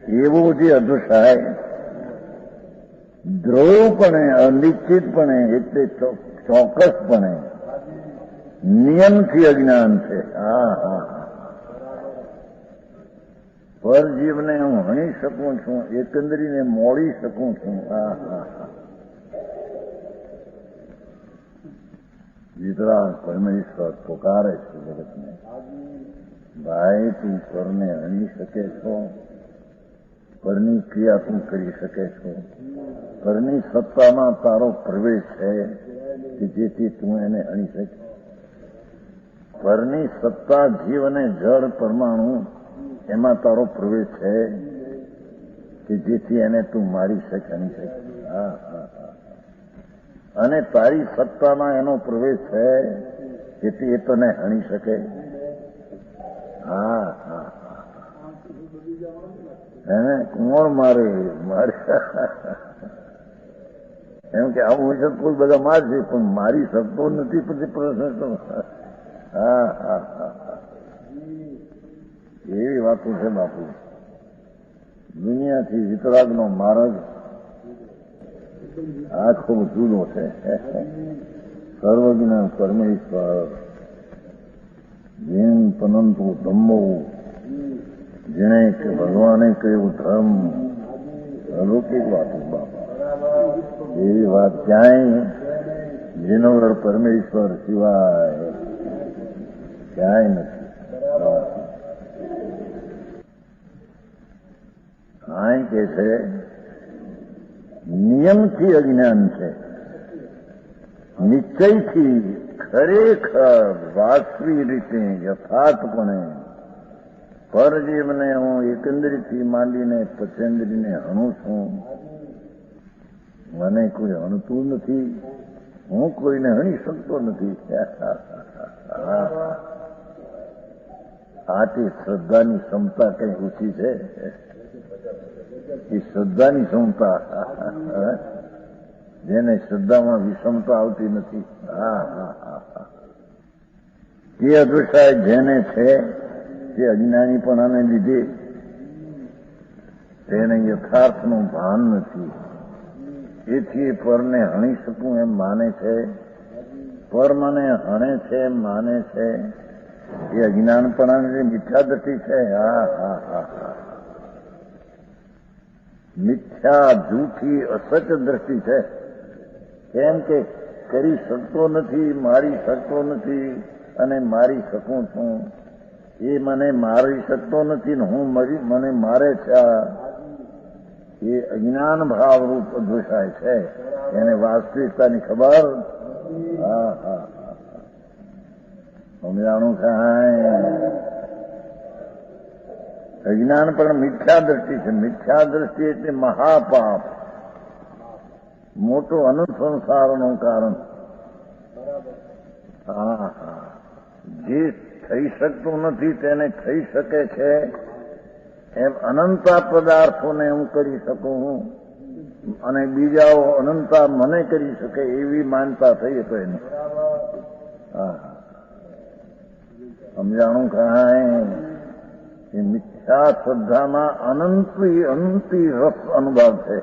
એવો જે અધુસાય ધ્રુવપણે, અનિશ્ચિતપણે, એટલે ચોક્કસપણે નિયમથી અજ્ઞાન છે. હા હા પરજીવને હું હણી શકું છું, એકંદરીને મોડી શકું છું. હા હા હા વિતરાગ પરમેશ્વર પોકારે છે જગતને, ભાઈ તું પરને હણી શકે છો, પરની ક્રિયા તું કરી શકે છો, પરની સત્તામાં તારો પ્રવેશ છે કે જેથી તું એને હણી શકે. પરની સત્તા જીવ અને જળ પરમાણુ એમાં તારો પ્રવેશ છે કે જેથી એને તું મારી શકે, હણી શકે. હા હા હા અને તારી સત્તામાં એનો પ્રવેશ છે જેથી એ તને હણી શકે. હા હા એને કોણ મારે એમ કે આવું હોય છે કોઈ બધા મારશે પણ મારી શકતો નથી. પછી પ્રશ્ન તો હા હા હા એવી વાતો છે બાપુ. દુનિયાથી વિતરાગનો માર્ગ આ ખૂબ જુદો છે. સર્વજ્ઞ પરમેશ્વર જેન પનંતુ ધમ્મો, જેણે કે ભગવાને કહ્યું ધર્મ, અલૌકિક વાતો બાપા. એવી વાત ક્યાંય જેનો પરમેશ્વર સિવાય ક્યાંય નથી. અહીં કે છે નિયમથી અજ્ઞાન છે, નિશ્ચયથી ખરેખર વાસ્તવિક રીતે યથાર્થપણે પરજીવને હું એકંદરીથી માંડીને પચેન્દ્રીને હણું છું. મને કોઈ હણતું નથી, હું કોઈને હણી શકતો નથી. આથી શ્રદ્ધાની ક્ષમતા કઈ ઓછી છે. એ શ્રદ્ધાની ક્ષમતા, જેને શ્રદ્ધામાં વિષમતા આવતી નથી. હા હા હા હા એ અદૃશ્ય જેને છે તે અજ્ઞાનીપણાને લીધે તેને યથાર્થનું ભાન નથી. એથી પરને હણી શકું એમ માને છે, પર મને હણે છે એમ માને છે. એ અજ્ઞાનપણાની મિથ્યા દ્રષ્ટિ છે. હા હા હા હા મિથ્યા જૂઠી અસત દ્રષ્ટિ છે. કેમ કે કરી શકતો નથી, મારી શકતો નથી અને મારી શકું છું. એ મને મારી શકતો નથી ને હું મને મારે છે. એ અજ્ઞાન ભાવરૂપ અદૃશ્ય છે. એને વાસ્તવિકતાની ખબર હા હા સમજાણું થાય. અજ્ઞાન પણ મિથ્યા દ્રષ્ટિ છે. મિથ્યા દ્રષ્ટિ એટલે મહાપાપ, મોટો અનંત સંસારનું કારણ. હા હા જે થઈ શકતું નથી તેને થઈ શકે છે એમ અનંતા પદાર્થોને હું કરી શકું અને બીજાઓ અનંતા મને કરી શકે એવી માનતા થઈ તો એની. હા સમજાણું કાંઈ. એ મિથ્યા શ્રદ્ધામાં અનંતી રસ અનુભવ છે.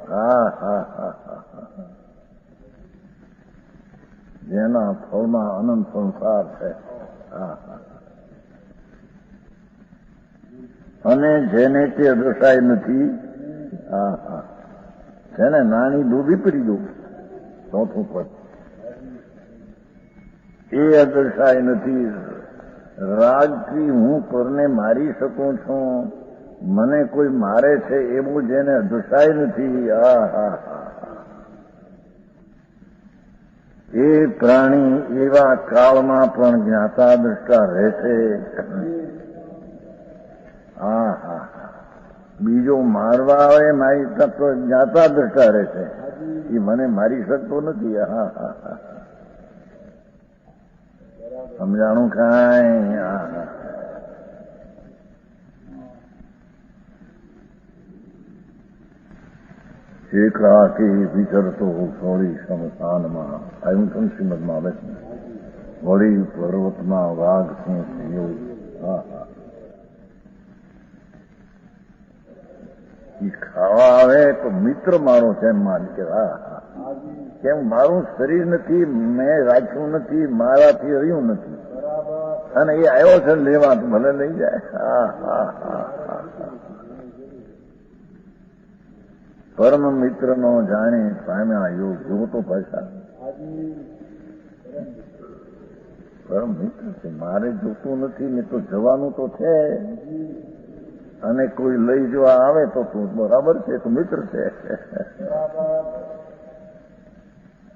હા હા હા હા જેના ફળમાં અનંત સંસાર છે. હા હા અને જેને તે અદૃશ્ય નથી. હા હા જેને નાની ડૂબી પડી દઉં ચોથું પદ એ અદૃશ્ય નથી. રાગથી હું પરને મારી શકું છું, મને કોઈ મારે છે એવું જેને અદૃશ્ય નથી. હા હા હા એ પ્રાણી એવા કાળમાં પણ જ્ઞાતા દ્રષ્ટા રહેશે. હા હા બીજો મારવા આવે મારી તો જ્ઞાતા દ્રષ્ટા રહેશે. એ મને મારી શકતો નથી. હા હા હા સમજાણું કાંઈ. હા હા એક રાતે વિચરતો સોળી શમશાનમાં, આવ્યું શ્રીમદમાં આવે છે. વળી પર્વતમાં વાઘ સિંહ થયો. હા હા એ ખાવા આવે તો મિત્ર મારો છે એમ માન કે હા હા કેમ મારું શરીર નથી, મેં રાખ્યું નથી, મારાથી રહ્યું નથી, અને એ આવ્યો છે લેવા તો ભલે લઈ જાય. હા હા હા હા પરમ મિત્ર નો જાણે પામ્યા યોગ જોવો તો ભાષા પરમ મિત્ર છે. મારે જોતું નથી ને તો જવાનું તો છે, અને કોઈ લઈ જવા આવે તો તું બરાબર છે, તો મિત્ર છે.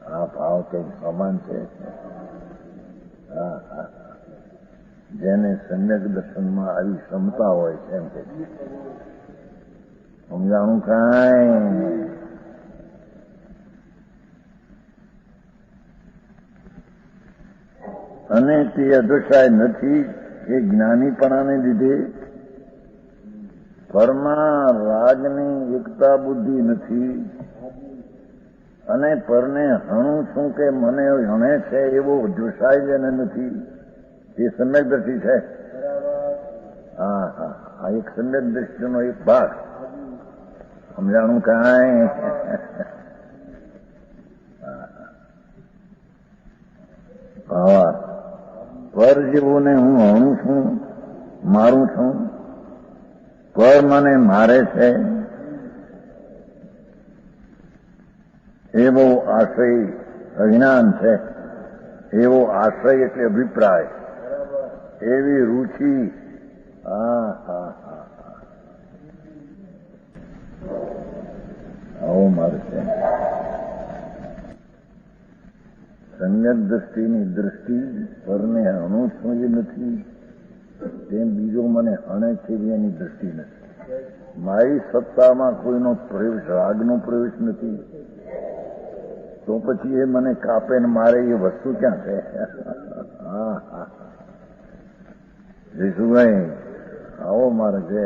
આ ભાવ કઈક સમાન છે. હા હા જેને સમ્યક દર્શનમાં આવી ક્ષમતા હોય છે એમ કે સમજાણું કાંઈ અને તે અદશાય નથી એ જ્ઞાનીપણાને લીધે. પરમાં રાગની એકતા બુદ્ધિ નથી, અને પરને હણું છું કે મને હણે છે એવો જોશાય જેને નથી, એ સમ્યકદર્શી છે. હા હા આ એક સમ્યકદર્શીનો એક ભાગ સમજાણું કાંઈ. હા પર જેવું ને હું હણું છું, મારું છું, પર મને મારે છે એવો આશય અજ્ઞાન છે. એવો આશય એટલે અભિપ્રાય, એવી રુચિ. હા હા હા આવો મારે છે. સમ્યક દ્રષ્ટિની દ્રષ્ટિ પરને હણું છું જે નથી, તેમ બીજો મને હણે છે એની દ્રષ્ટિ નથી. મારી સત્તામાં કોઈનો પ્રવેશ, રાગનો પ્રવેશ નથી, તો પછી એ મને કાપે ને મારે એ વસ્તુ ક્યાં છે? હા હા જયસુભાઈ આવો મારે છે.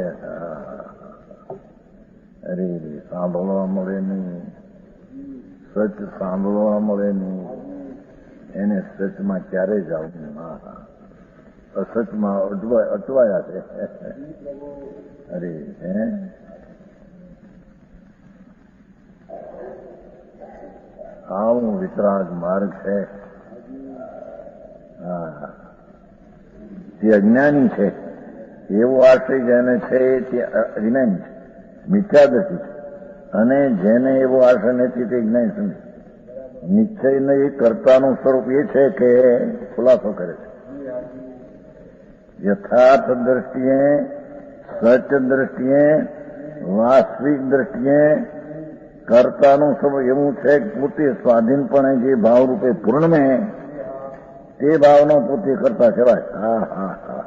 અરે સાંભળવા મળે નહીં, સચ સાંભળવા મળે નહીં, એને સચમાં ક્યારે જવું? હા હા અસચમાં અટવાયા છે. અરે હે આવો વિતરાગ માર્ગ છે. હા તે અજ્ઞાની છે. એવો આશય જેને છે તે અજ્ઞાની છે, મિથ્યાદર્શી છે. અને જેને એવો આશય નથી તે જ્ઞાની સમજે. નિશ્ચયને એ કર્તાનું સ્વરૂપ એ છે કે ખુલાસો કરે છે. યથાર્થ દ્રષ્ટિએ, સચ દ્રષ્ટિએ, વાસ્તવિક દ્રષ્ટિએ કર્તાનું સ્વરૂપ એવું છે કે પોતે સ્વાધીનપણે જે ભાવરૂપે પૂર્ણમે તે ભાવનો પોતે કરતા કહેવાય. હા હા હા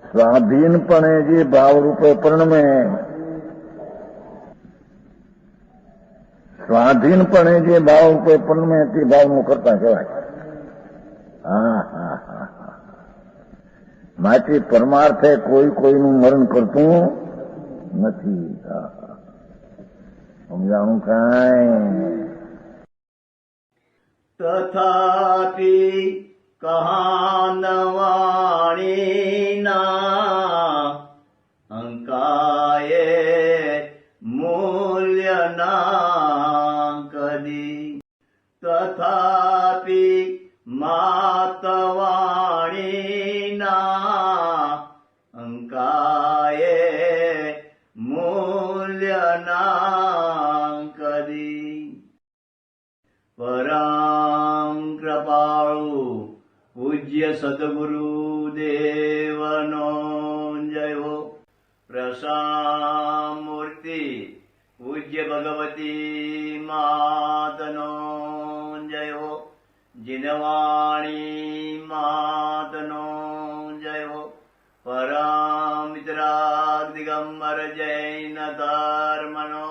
સ્વાધીનપણે જે ભાવરૂપે પૂર્ણમે, સ્વાધીનપણે જે ભાવરૂપે પૂર્ણમે તે ભાવનું કરતા કહેવાય. હા હા હા હા માટે પરમાર્થે કોઈ કોઈનું મરણ કરતું નથી. સમજાણું કાંઈ. તથાપિ કહાનવાણીના અંકાયે મૂલ્યના કદી. તથાપિ માતવાણીના અંકાયે મૂલ્યના કદી. પરમ કૃપાળુ પૂજ્ય સદગુરુ દેવનો જય હો. પ્રસામૂર્તિ પૂજ્ય ભગવતી માતનો જય હો. જીનવાણી માતનો જય હો. પરમ મિત્રાગ દિગંબર જૈન ધર્મનો